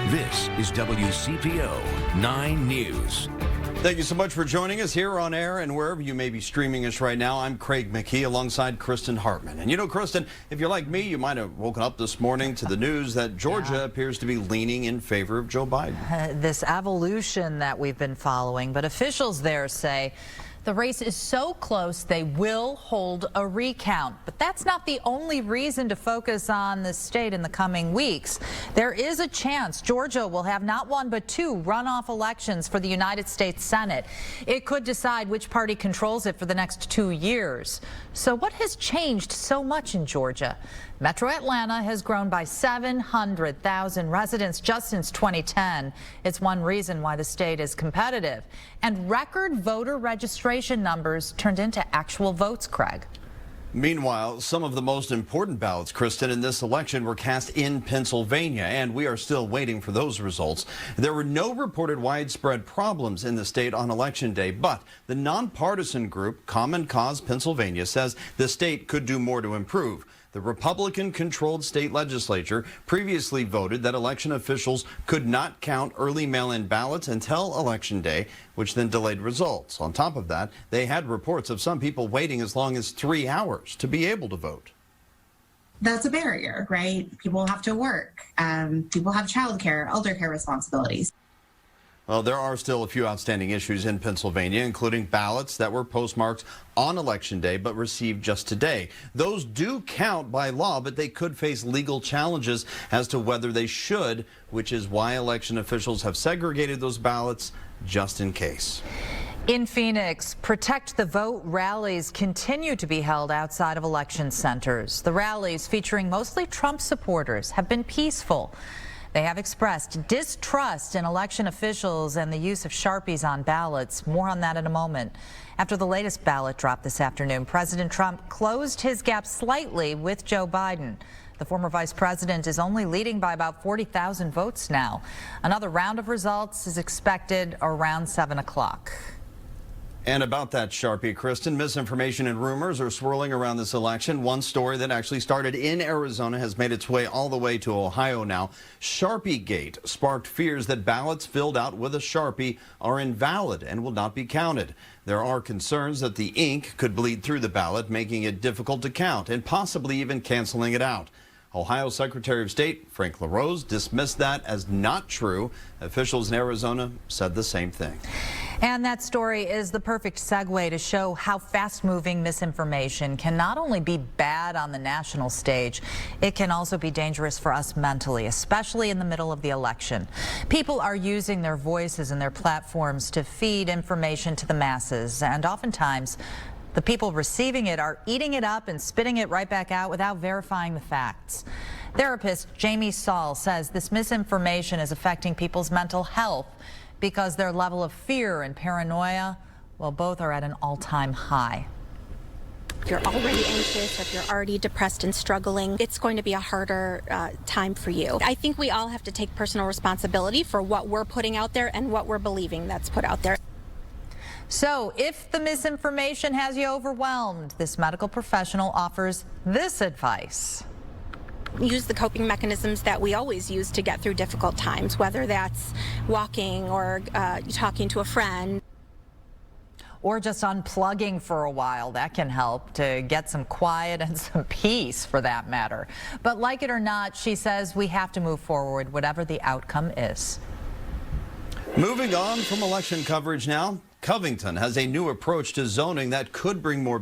This is WCPO 9 News. Thank you so much for joining us here on air and wherever you may be streaming us right now. I'm Craig McKee alongside Kristen Hartman. And you know, Kristen, if you're like me, you might have woken up this morning to the news that Georgia appears to be leaning in favor of Joe Biden. This evolution that we've been following, but officials there say the race is so close they will hold a recount. But that's not the only reason to focus on the state in the coming weeks. There is a chance Georgia will have not one but two runoff elections for the United States Senate. It could decide which party controls it for the next 2 years. So what has changed so much in Georgia? Metro Atlanta has grown by 700,000 residents just since 2010. It's one reason why the state is competitive. And record voter registration numbers turned into actual votes, Craig. Meanwhile, some of the most important ballots, Kristen, in this election were cast in Pennsylvania, and we are still waiting for those results. There were no reported widespread problems in the state on Election Day, but the nonpartisan group Common Cause Pennsylvania says the state could do more to improve. The Republican-controlled state legislature previously voted that election officials could not count early mail-in ballots until Election Day, which then delayed results. On top of that, they had reports of some people waiting as long as 3 hours to be able to vote. That's a barrier, right? People have to work. People have childcare, elder care responsibilities. Well, there are still a few outstanding issues in Pennsylvania, including ballots that were postmarked on Election Day but received just today. Those do count by law, but they could face legal challenges as to whether they should, which is why election officials have segregated those ballots just in case. In Phoenix, Protect the Vote rallies continue to be held outside of election centers. The rallies, featuring mostly Trump supporters, have been peaceful. They have expressed distrust in election officials and the use of Sharpies on ballots. More on that in a moment. After the latest ballot drop this afternoon, President Trump closed his gap slightly with Joe Biden. The former vice president is only leading by about 40,000 votes now. Another round of results is expected around 7 o'clock. And about that Sharpie, Kristen, misinformation and rumors are swirling around this election. One story that actually started in Arizona has made its way all the way to Ohio now. Sharpiegate sparked fears that ballots filled out with a Sharpie are invalid and will not be counted. There are concerns that the ink could bleed through the ballot, making it difficult to count and possibly even canceling it out. Ohio Secretary of State Frank LaRose dismissed that as not true. Officials in Arizona said the same thing. And that story is the perfect segue to show how fast-moving misinformation can not only be bad on the national stage, it can also be dangerous for us mentally, especially in the middle of the election. People are using their voices and their platforms to feed information to the masses, and oftentimes the people receiving it are eating it up and spitting it right back out without verifying the facts. Therapist Jamie Saul says this misinformation is affecting people's mental health because their level of fear and paranoia, well, both are at an all-time high. If you're already anxious, if you're already depressed and struggling, it's going to be a harder time for you. I think we all have to take personal responsibility for what we're putting out there and what we're believing that's put out there. So if the misinformation has you overwhelmed, this medical professional offers this advice. Use the coping mechanisms that we always use to get through difficult times, whether that's walking or talking to a friend. Or just unplugging for a while. That can help to get some quiet and some peace, for that matter. But like it or not, she says we have to move forward, whatever the outcome is. Moving on from election coverage now, Covington has a new approach to zoning that could bring more